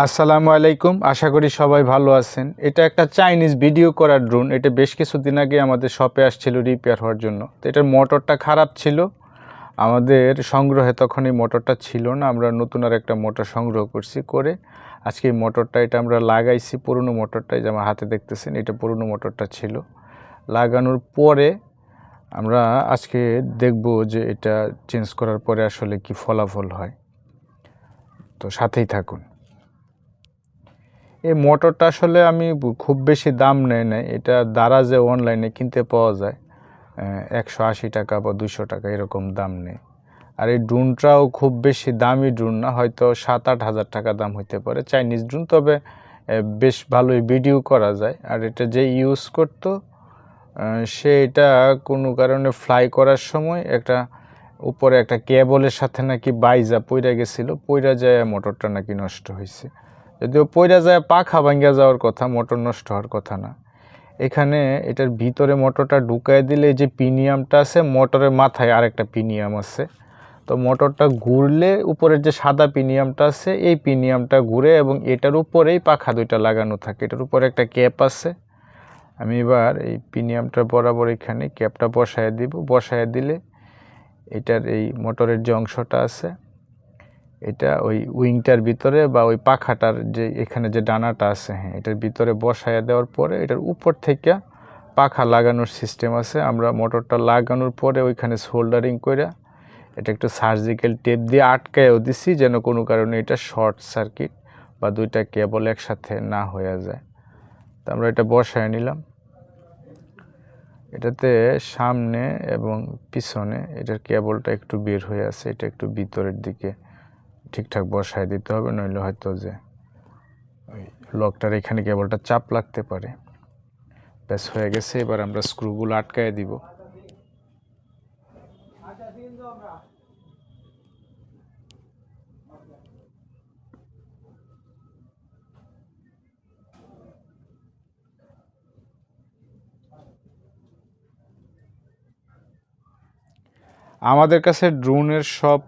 আসসালামু আলাইকুম, আশা করি সবাই ভালো আছেন। এটা একটা চাইনিজ ভিডিও করার ড্রোন। এটা বেশ কিছুদিন আগে আমাদের শপে আসছিল রিপেয়ার হওয়ার জন্য। তো এটার মোটরটা খারাপ ছিল, আমাদের সংগ্রহে তখন এই মোটরটা ছিল না। আমরা নতুন আর একটা মোটর সংগ্রহ করছি, করে আজকে এই মোটরটা এটা আমরা লাগাইছি। পুরনো মোটরটাই যে আমার হাতে দেখতেছেন, এটা পুরনো মোটরটা ছিল। লাগানোর পরে আমরা আজকে দেখব যে এটা চেঞ্জ করার পরে আসলে কি ফলাফল হয়। তো সাথেই থাকুন। এই মোটরটা আসলে আমি খুব বেশি দাম নেয় নাই। এটা দারাজে অনলাইনে কিনতে পাওয়া যায় 180 টাকা বা 200 টাকা এরকম দাম নেয়। আর এই ড্রোনটাও খুব বেশি দামি ড্রোন না, হয়তো 7-8 হাজার টাকা দাম হইতে পারে, চাইনিজ ড্রোন। তবে বেশ ভালোই ভিডিও করা যায়। আর এটা যে ইউজ করতো সে এটা কোনো কারণে ফ্লাই করার সময় একটা উপরে একটা কেবলের সাথে নাকি বাইজা পইরা গেছিলো, পইরা যায় মোটরটা নাকি নষ্ট হয়েছে। যদিও পইরা যায় পাখা ভাঙ্গা যাওয়ার কথা, মোটর নষ্ট হওয়ার কথা না। এখানে এটার ভিতরে মোটরটা ঢুকাই দিলে যে পিনিয়ামটা আছে, মোটরের মাথায় আরেকটা পিনিয়াম আছে। তো মোটরটা ঘুরলে উপরের যে সাদা পিনিয়ামটা আছে, এই পিনিয়ামটা ঘুরে এবং এটার উপরেই পাখা দুইটা লাগানো থাকে। এটার উপরে একটা ক্যাপ আছে। আমি এবার এই পিনিয়ামটা বরাবর এখানে ক্যাপটা বসায় দিব। বসায় দিলে এটার এই মোটরের যে অংশটা আছে, এটা ওই উইংটার ভিতরে বা ওই পাখাটার যে এখানে যে ডানাটা আছে, হ্যাঁ, এটার ভিতরে বসায় দেওয়ার পরে এটার উপর থেকে পাখা লাগানোর সিস্টেম আছে। আমরা মোটরটা লাগানোর পরে ওইখানে সোল্ডারিং করে এটা একটু সার্জিক্যাল টেপ দিয়ে আটকায়ও দিছি, যেন কোনো কারণে এটা শর্ট সার্কিট বা দুইটা কেবল একসাথে না হয়ে যায়। তো আমরা এটা বসায় নিলাম। এটাতে সামনে এবং পিছনে এটার কেবলটা একটু বের হয়ে আছে, এটা একটু ভিতরের দিকে ঠিকঠাক বসায় দিতে হবে, নইলে হয়তো যে ওই লকটার এখানে কেবলটা চাপ লাগতে পারে। ব্যাস হয়ে গেছে। এবার আমরা স্ক্রুগুলো আটকায় দিব। আমাদের কাছে ড্রোনের সব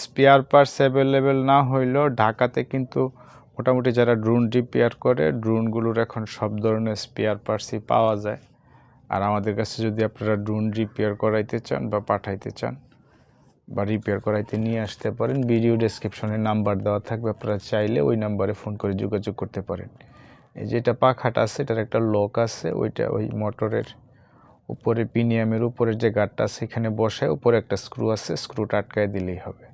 স্পেয়ার পার্টস অ্যাভেলেবেল না হইলেও ঢাকাতে কিন্তু মোটামুটি যারা ড্রোন রিপেয়ার করে, ড্রোনগুলোর এখন সব ধরনের স্পেয়ার পার্টসই পাওয়া যায়। আর আমাদের কাছে যদি আপনারা ড্রোন রিপেয়ার করাইতে চান বা পাঠাইতে চান বা রিপেয়ার করাইতে নিয়ে আসতে পারেন, ভিডিও ডেসক্রিপশনে নাম্বার দেওয়া থাকবে, আপনারা চাইলে ওই নাম্বারে ফোন করে যোগাযোগ করতে পারেন। এই যেটা পাখাটা আছে, এটার একটা লক আছে, ওইটা ওই মোটরের উপরে পিনিয়ামের উপরের যে গার্ডটা আছে এখানে বসায় উপরে একটা স্ক্রু আছে, স্ক্রুটা আটকায় দিলেই হবে।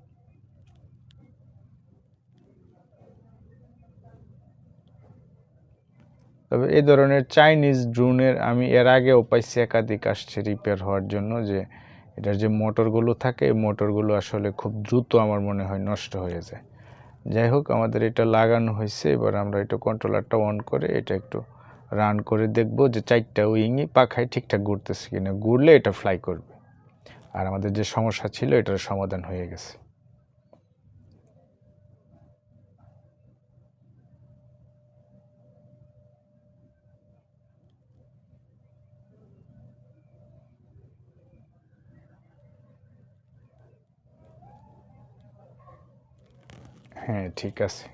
তবে এই ধরনের চাইনিজ ড্রোনের আমি এর আগেও পাইছি, একাধিক আসছে রিপেয়ার হওয়ার জন্য, যে এটার যে মোটরগুলো থাকে এই মোটরগুলো আসলে খুব দ্রুত আমার মনে হয় নষ্ট হয়ে যায়। যাই হোক, আমাদের এটা লাগানো হয়েছে। এবার আমরা এটা কন্ট্রোলারটা অন করে এটা একটু রান করে দেখব যে 4টা উইংই পাখায় ঠিকঠাক ঘুরতেছে কিনা। ঘুরলে এটা ফ্লাই করবে। আর আমাদের যে সমস্যা ছিল এটার সমাধান হয়ে গেছে। হ্যাঁ, ঠিক আছে।